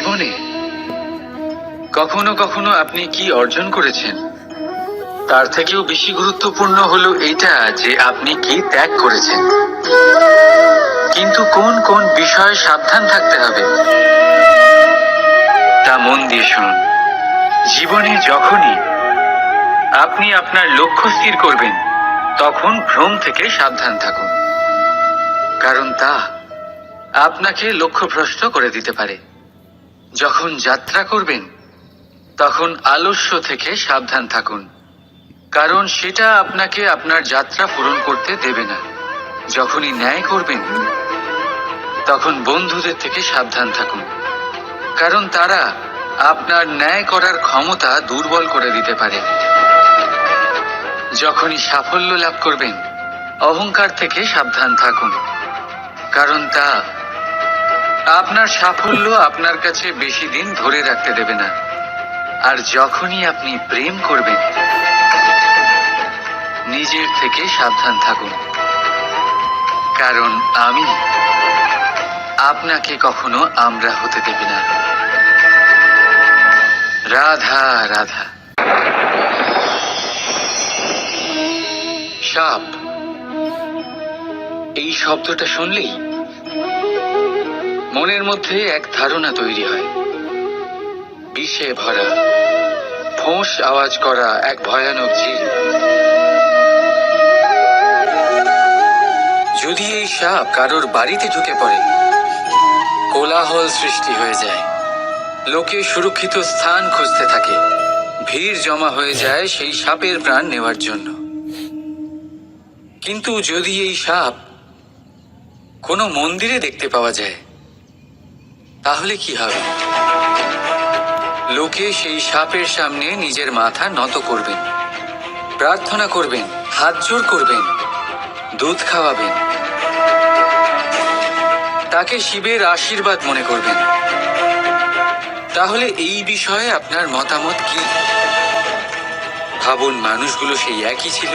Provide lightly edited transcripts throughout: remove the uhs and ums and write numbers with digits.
জীবনে কখনো কখনো আপনি কি অর্জন করেছেন, তার থেকেও বেশি গুরুত্বপূর্ণ হলো এটা যে আপনি কি ত্যাগ করেছেন। কিন্তু কোন কোন বিষয়ে সাবধান থাকতে হবে তা মন দিয়ে শুনুন। জীবনে যখনই আপনি আপনার লক্ষ্য স্থির করবেন, তখন ভ্রম থেকে সাবধান থাকুন, কারণ তা আপনাকে লক্ষ্যভ্রষ্ট করে দিতে পারে। যখন যাত্রা করবেন, তখন আলস্য থেকে সাবধান থাকুন, কারণ সেটা আপনাকে আপনার যাত্রা পূরণ করতে দেবে না। যখনই ন্যায় করবেন, তখন বন্ধুদের থেকে সাবধান থাকুন, কারণ তারা আপনার ন্যায় করার ক্ষমতা দুর্বল করে দিতে পারে। যখনই সাফল্য লাভ করবেন, অহংকার থেকে সাবধান থাকুন, কারণ তা আপনার সাফল্য আপনার কাছে বেশি দিন ধরে রাখতে দেবে না। আর যখনই আপনি প্রেম করবেন, নিজের থেকে সাবধান থাকুন, কারণ আমি আপনাকে কখনো আমরা হতে দেব না। রাধা রাধা। সাপ, এই শব্দটা শুনলেই মনের মধ্যে এক ধারণা তৈরি হয়। বিষে ভরা, ফোঁস আওয়াজ করা এক ভয়ানক জীব। যদি এই সাপ কারোর বাড়িতে ঢুকে পড়ে, কোলাহল সৃষ্টি হয়ে যায়, লোকে সুরক্ষিত স্থান খুঁজতে থাকে, ভিড় জমা হয়ে যায় সেই সাপের প্রাণ নেওয়ার জন্য। কিন্তু যদি এই সাপ কোনো মন্দিরে দেখতে পাওয়া যায়, তাহলে কি হবে? লোকে সেই সাপের সামনে নিজের মাথা নত করবেন, প্রার্থনা করবেন, হাত জোড় করবেন, দুধ খাওয়াবেন, তাকে শিবের আশীর্বাদ মনে করবেন। তাহলে এই বিষয়ে আপনার মতামত কি? ভাবুন, মানুষগুলো সেই একই ছিল,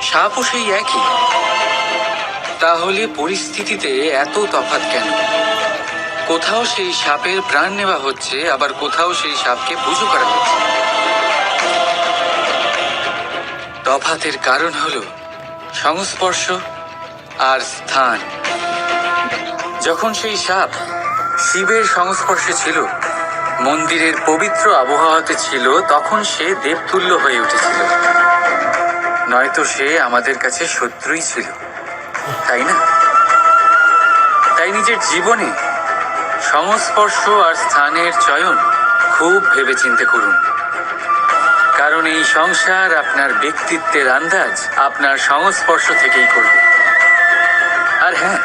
সাপও সেই একই। তাহলে পরিস্থিতিতে এত তফাৎ কেন? কোথাও সেই সাপের প্রাণ নেওয়া হচ্ছে, আবার কোথাও সেই সাপকে পুজো করা হচ্ছে। তফাতের কারণ হলো সংস্পর্শ আর স্থান। যখন সেই সাপ শিবের সংস্পর্শে ছিল, মন্দিরের পবিত্র আবহাওয়াতে ছিল, তখন সে দেবতুল্য হয়ে উঠেছিল। নয়তো সে আমাদের কাছে শত্রুই ছিল, তাই না? তাই নিজের জীবনে সংস্পর্শ আর স্থানের চয়ন খুব ভেবেচিন্তে করুন, কারণ এই সংসার আপনার ব্যক্তিত্বের আন্দাজ আপনার সংস্পর্শ থেকেই করবে। আর হ্যাঁ,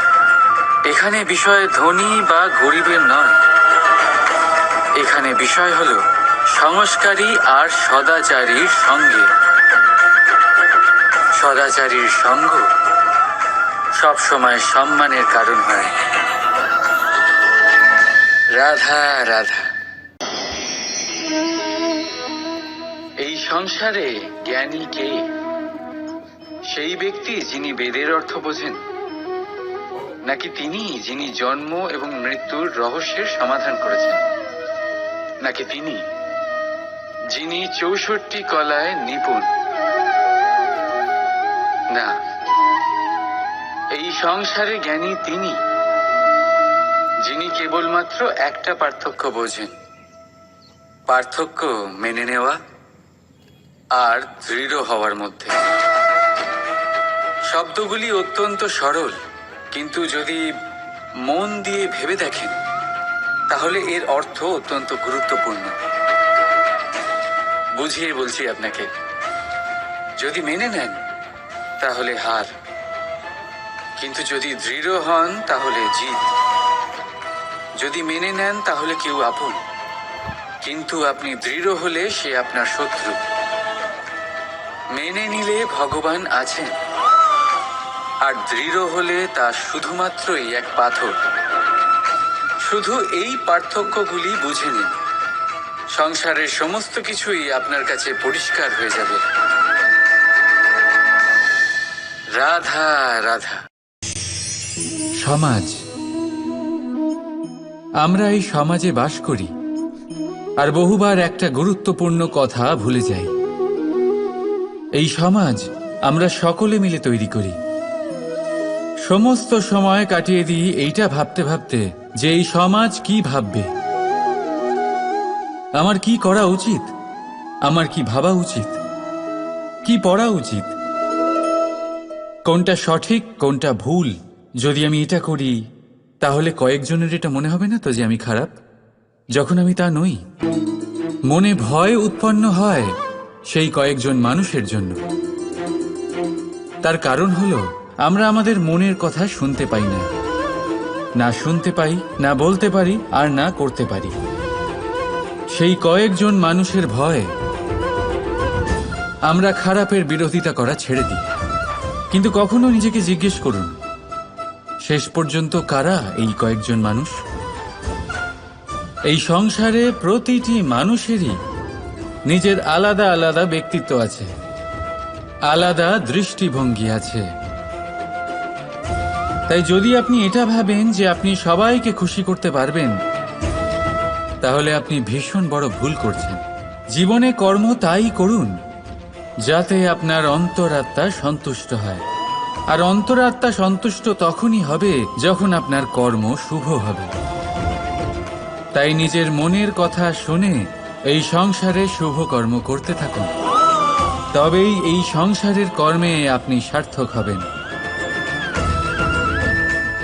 এখানে বিষয় ধনী বা গরিবের নয়, এখানে বিষয় হলো সংস্কারী আর সদাচারীর সঙ্গে। সদাচারীর সঙ্গ সবসময় সম্মানের কারণ হয়। রাধা রাধা। এই সংসারে জ্ঞানী কে? সেই ব্যক্তি যিনি বেদের অর্থ বোঝেন, নাকি তিনি যিনি জন্ম এবং মৃত্যুর রহস্যের সমাধান করেছেন, নাকি তিনি যিনি 64 কলায় নিপুণ? না, এই সংসারে জ্ঞানী তিনি যিনি কেবলমাত্র একটা পার্থক্য বোঝেন, পার্থক্য মেনে নেওয়া আর দৃঢ় হওয়ার মধ্যে। শব্দগুলি অত্যন্ত সরল, কিন্তু যদি মন দিয়ে ভেবে দেখেন, তাহলে এর অর্থ অত্যন্ত গুরুত্বপূর্ণ। বুঝিয়ে বলছি আপনাকে, যদি মেনে নেন তাহলে হার, কিন্তু যদি দৃঢ় হন তাহলে জিত। যদি মেনে নেন তাহলে কেউ আপন, কিন্তু আপনি দৃঢ় হলে সে আপনার শত্রু। মেনে নিলে ভগবান আছেন, আর দৃঢ় হলে তা শুধুমাত্রই এক পাথর। শুধু এই পার্থক্যগুলি বুঝে নিন, সংসারের সমস্ত কিছুই আপনার কাছে পরিষ্কার হয়ে যাবে। রাধা রাধা। সমাজ আমরা এই সমাজে বাস করি আর বহুবার একটা গুরুত্বপূর্ণ কথা ভুলে যাই। এই সমাজ আমরা সকলে মিলে তৈরি করি। সমস্ত সময় কাটিয়ে দিই এইটা ভাবতে ভাবতে যে এই সমাজ কি ভাববে, আমার কি করা উচিত, আমার কি ভাবা উচিত, কি পড়া উচিত, কোনটা সঠিক কোনটা ভুল। যদি আমি এটা করি তাহলে কয়েকজনের এটা মনে হবে না তো যে আমি খারাপ, যখন আমি তা নই। মনে ভয় উৎপন্ন হয় সেই কয়েকজন মানুষের জন্য। তার কারণ হলো আমরা আমাদের মনের কথা শুনতে পাই না, না শুনতে পাই, না বলতে পারি, আর না করতে পারি। সেই কয়েকজন মানুষের ভয় আমরা খারাপের বিরোধিতা করা ছেড়ে দিই। কিন্তু কখনো নিজেকে জিজ্ঞেস করুন, শেষ পর্যন্ত কারা এই কয়েকজন মানুষ? এই সংসারে প্রতিটি মানুষেরই নিজের আলাদা আলাদা ব্যক্তিত্ব আছে, আলাদা দৃষ্টিভঙ্গি আছে। তাই যদি আপনি এটা ভাবেন যে আপনি সবাইকে খুশি করতে পারবেন, তাহলে আপনি ভীষণ বড় ভুল করছেন। জীবনে কর্ম তাই করুন যাতে আপনার অন্তরাত্মা সন্তুষ্ট হয়। আর অন্তরাত্মা সন্তুষ্ট তখনই হবে যখন আপনার কর্ম শুভ হবে। তাই নিজের মনের কথা শুনে এই সংসারে শুভ কর্ম করতে থাকুন, তবেই এই সংসারের কর্মে আপনি সার্থক হবেন।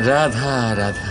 রাধা রাধা।